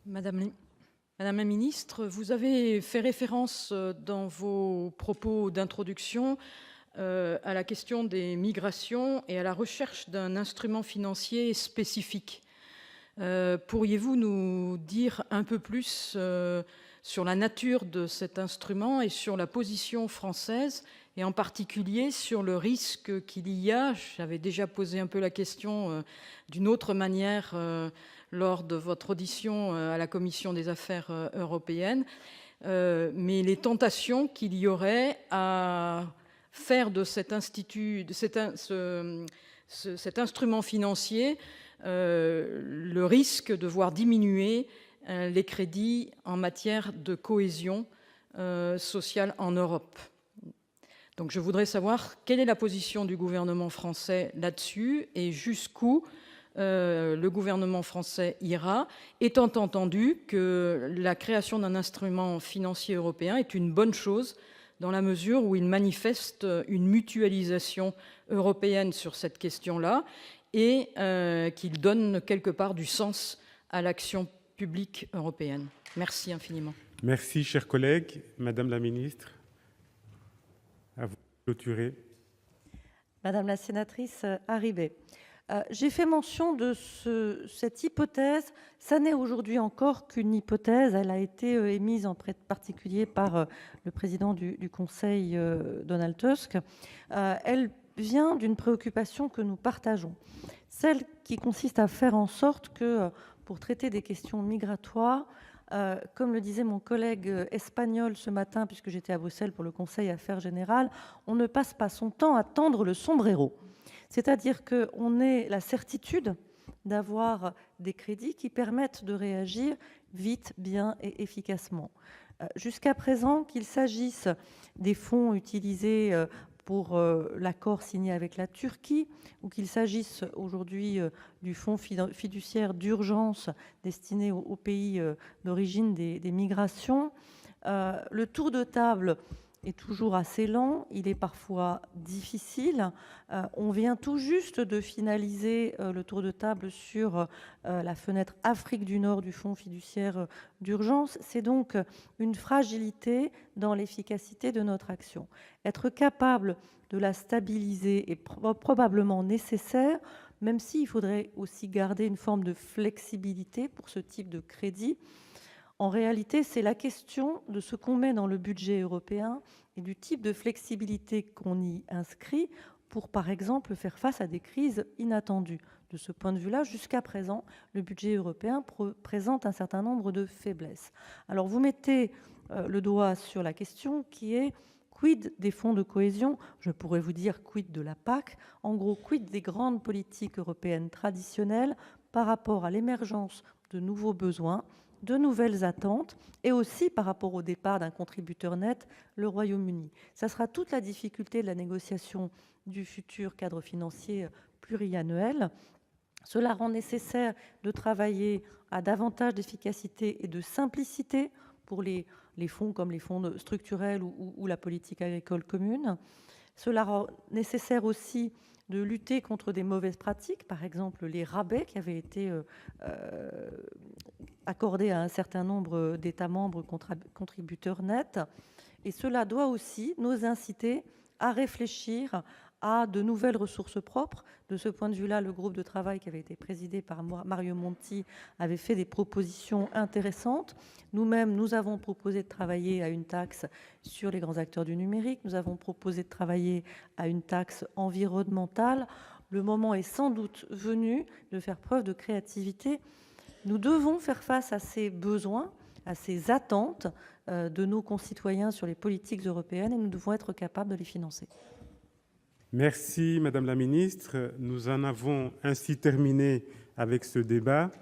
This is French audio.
Madame la ministre, vous avez fait référence dans vos propos d'introduction à la question des migrations et à la recherche d'un instrument financier spécifique. Pourriez-vous nous dire un peu plus sur la nature de cet instrument et sur la position française, et en particulier sur le risque qu'il y a? J'avais déjà posé un peu la question d'une autre manière lors de votre audition à la commission des affaires européennes, mais les tentations qu'il y aurait à faire de cet instrument financier le risque de voir diminuer les crédits en matière de cohésion sociale en Europe. Donc je voudrais savoir quelle est la position du gouvernement français là-dessus et jusqu'où le gouvernement français ira, étant entendu que la création d'un instrument financier européen est une bonne chose dans la mesure où il manifeste une mutualisation européenne sur cette question-là et qu'il donne quelque part du sens à l'action publique européenne. Merci infiniment. Merci, cher collègue. Madame la ministre, à vous de clôturer. Madame la sénatrice Harribey, j'ai fait mention de cette hypothèse. Ça n'est aujourd'hui encore qu'une hypothèse. Elle a été émise en particulier par le président du Conseil, Donald Tusk. Elle vient d'une préoccupation que nous partageons, celle qui consiste à faire en sorte que, pour traiter des questions migratoires, comme le disait mon collègue espagnol ce matin, puisque j'étais à Bruxelles pour le Conseil Affaires Générales, on ne passe pas son temps à tendre le sombrero. C'est-à-dire qu'on ait la certitude d'avoir des crédits qui permettent de réagir vite, bien et efficacement. Jusqu'à présent, qu'il s'agisse des fonds utilisés pour l'accord signé avec la Turquie, ou qu'il s'agisse aujourd'hui du fonds fiduciaire d'urgence destiné aux pays d'origine des migrations, le tour de table est toujours assez lent, il est parfois difficile. On vient tout juste de finaliser le tour de table sur la fenêtre Afrique du Nord du Fonds fiduciaire d'urgence. C'est donc une fragilité dans l'efficacité de notre action. Être capable de la stabiliser est probablement nécessaire, même s'il faudrait aussi garder une forme de flexibilité pour ce type de crédit. En réalité, c'est la question de ce qu'on met dans le budget européen et du type de flexibilité qu'on y inscrit pour, par exemple, faire face à des crises inattendues. De ce point de vue-là, jusqu'à présent, le budget européen présente un certain nombre de faiblesses. Alors, vous mettez le doigt sur la question qui est quid des fonds de cohésion? Je pourrais vous dire quid de la PAC. En gros, quid des grandes politiques européennes traditionnelles par rapport à l'émergence de nouveaux besoins, de nouvelles attentes, et aussi par rapport au départ d'un contributeur net, le Royaume-Uni. Ça sera toute la difficulté de la négociation du futur cadre financier pluriannuel. Cela rend nécessaire de travailler à davantage d'efficacité et de simplicité pour les fonds comme les fonds structurels ou la politique agricole commune. Cela rend nécessaire aussi de lutter contre des mauvaises pratiques, par exemple les rabais qui avaient été accordés à un certain nombre d'États membres contributeurs nets. Et cela doit aussi nous inciter à réfléchir à de nouvelles ressources propres. De ce point de vue-là, le groupe de travail qui avait été présidé par Mario Monti avait fait des propositions intéressantes. Nous-mêmes, nous avons proposé de travailler à une taxe sur les grands acteurs du numérique. Nous avons proposé de travailler à une taxe environnementale. Le moment est sans doute venu de faire preuve de créativité. Nous devons faire face à ces besoins, à ces attentes de nos concitoyens sur les politiques européennes, et nous devons être capables de les financer. Merci, Madame la ministre. Nous en avons ainsi terminé avec ce débat.